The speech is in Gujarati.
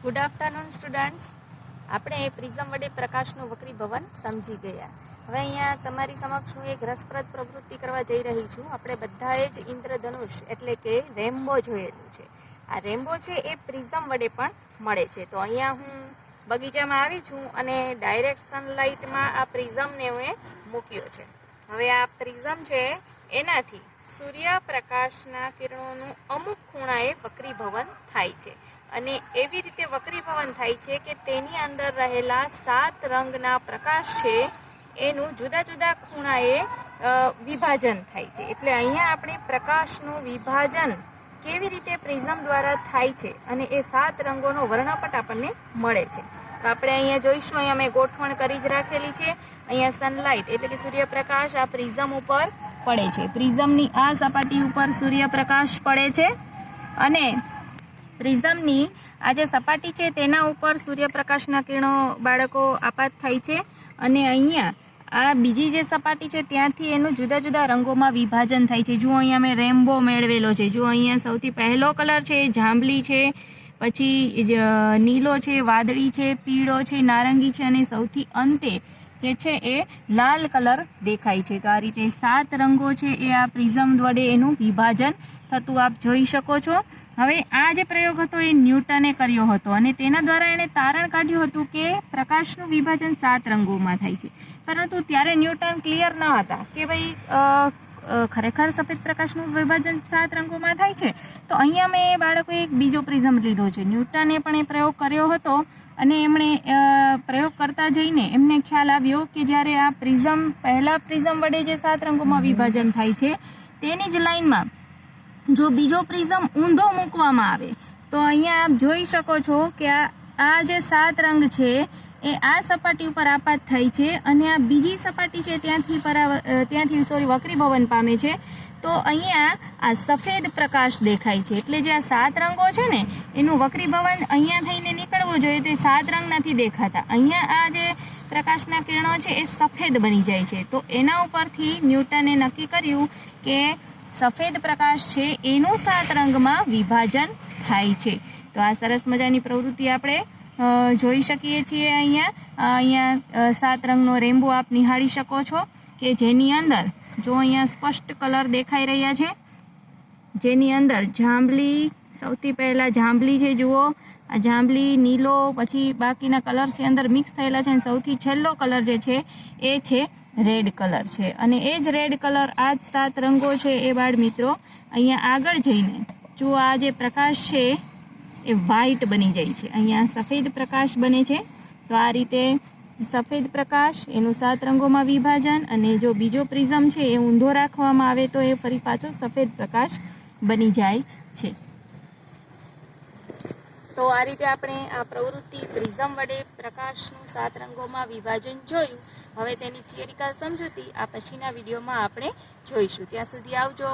Good afternoon students. આપણે પ્રિઝમ વડે પ્રકાશનું વક્રીભવન સમજી ગયા. હવે અહીંયા તમારી સમક્ષ હું એક રસપ્રદ પ્રવૃત્તિ કરવા જઈ રહી છું. આપણે બધાએ જ ઇન્દ્રધનુષ એટલે કે રેમ્બો જોયેલું છે. આ રેમ્બો છે એ પ્રિઝમ વડે પણ મળે છે. તો અહીંયા હું બગીચામાં આવી છું અને ડાયરેક્ટ સનલાઇટમાં આ પ્રિઝમને મેં મૂક્યો છે. હવે આ પ્રિઝમ છે એનાથી સૂર્યપ્રકાશના કિરણોનું અમુક ખૂણાએ વક્રીભવન થાય છે અને એવી રીતે વક્રીભવન થાય છે કે તેની અંદર રહેલા 7 રંગના પ્રકાશ છે એનું જુદા જુદા ખૂણાએ વિભાજન થાય છે. એટલે અહીંયા આપણે પ્રકાશનું વિભાજન કેવી રીતે પ્રિઝમ દ્વારા થાય છે અને એ 7 રંગોનો વર્ણપટ આપણને મળે છે. તો આપણે અહીંયા જોઈશું, અહીંયા મેં ગોઠવણ કરી જ રાખેલી છે. અહીંયા સનલાઇટ એટલે કે સૂર્યપ્રકાશ આ પ્રિઝમ ઉપર પડે છે. પ્રિઝમની આ સપાટી ઉપર સૂર્યપ્રકાશ પડે છે અને પ્રિઝમની આ જે સપાટી છે તેના ઉપર સૂર્યપ્રકાશના કિરણો બાળકો આપાત થાય છે અને અહીંયા આ બીજી જે સપાટી છે ત્યાંથી એનું જુદા જુદા રંગોમાં વિભાજન થાય છે. જુઓ અહીંયા મેં રેમ્બો મેળવેલો છે. જુઓ અહીંયા સૌથી પહેલો કલર છે જાંબલી છે, પછી નીલો છે, વાદળી છે, પીળો છે, નારંગી છે અને સૌથી અંતે જે છે એ લાલ કલર દેખાય છે. તો આ રીતે 7 રંગો છે એ આ પ્રિઝમ વડે એનું વિભાજન થતું આપ જોઈ શકો છો. હવે આ જે પ્રયોગ હતો એ ન્યૂટને કર્યો હતો અને તેના દ્વારા એણે તારણ કાઢ્યું હતું કે પ્રકાશનું વિભાજન 7 રંગોમાં થાય છે. પરંતુ ત્યારે ન્યૂટન ક્લિયર ન હતા કે ભાઈ ખરેખર સફેદ પ્રકાશનું વિભાજન 7 રંગોમાં થાય છે. તો અહીંયા મેં બાળકોએ એક બીજો પ્રિઝમ લીધો છે. ન્યૂટને પણ એ પ્રયોગ કર્યો હતો અને એમણે પ્રયોગ કરતા જઈને એમને ખ્યાલ આવ્યો કે જ્યારે આ પ્રિઝમ પહેલા પ્રિઝમ વડે જે 7 રંગોમાં વિભાજન થાય છે તેની જ લાઇનમાં જો બીજો પ્રિઝમ ઊંધો મૂકવામાં આવે તો અહીંયા આપ જોઈ શકો છો કે આ જે 7 રંગ છે એ આ સપાટી ઉપર આપાત થાય છે અને આ બીજી સપાટી છે ત્યાંથી વક્રીભવન પામે છે. તો અહીંયા આ સફેદ પ્રકાશ દેખાય છે. એટલે જે આ 7 રંગો છે ને એનું વક્રીભવન અહીંયા થઈને નીકળવું જોઈએ તો એ 7 રંગ નથી દેખાતા. અહીંયા આ જે પ્રકાશના કિરણો છે એ સફેદ બની જાય છે. તો એના ઉપરથી ન્યૂટને નક્કી કર્યું કે સફેદ પ્રકાશ છે એનું 7 રંગમાં વિભાજન થાય છે. તો આ સરસ મજાની પ્રવૃત્તિ આપણે જોઈ શકીએ છીએ. અહીંયા 7 રંગનો રેમ્બો આપ નિહાળી શકો છો કે જેની અંદર જો અહીંયા સ્પષ્ટ કલર દેખાઈ રહ્યા છે, જેની અંદર જાંબલી, સૌથી પહેલાં જાંબલી છે. જુઓ આ જાંબલી, નીલો, પછી બાકીના કલર્સ અંદર મિક્સ થયેલા છે અને સૌથી છેલ્લો કલર જે છે એ છે રેડ કલર છે. અને એ જ રેડ કલર આ જ 7 રંગો છે એ બાળ મિત્રો અહીંયા આગળ જઈને જુઓ આ જે પ્રકાશ છે એ વ્હાઈટ બની જાય છે. અહીંયા સફેદ પ્રકાશ બને છે. તો આ રીતે સફેદ પ્રકાશ એનું 7 રંગોમાં વિભાજન અને જો બીજો પ્રિઝમ છે એ ઊંધો રાખવામાં આવે તો એ ફરી પાછો સફેદ પ્રકાશ બની જાય છે. તો આ રીતે આપણે આ પ્રવૃત્તિ પ્રિઝમ વડે પ્રકાશનું 7 રંગોમાં વિભાજન જોયું. હવે તેની થિયરિકલ સમજૂતી આ પછીના વિડીયોમાં આપણે જોઈશું. ત્યાં સુધી આવજો.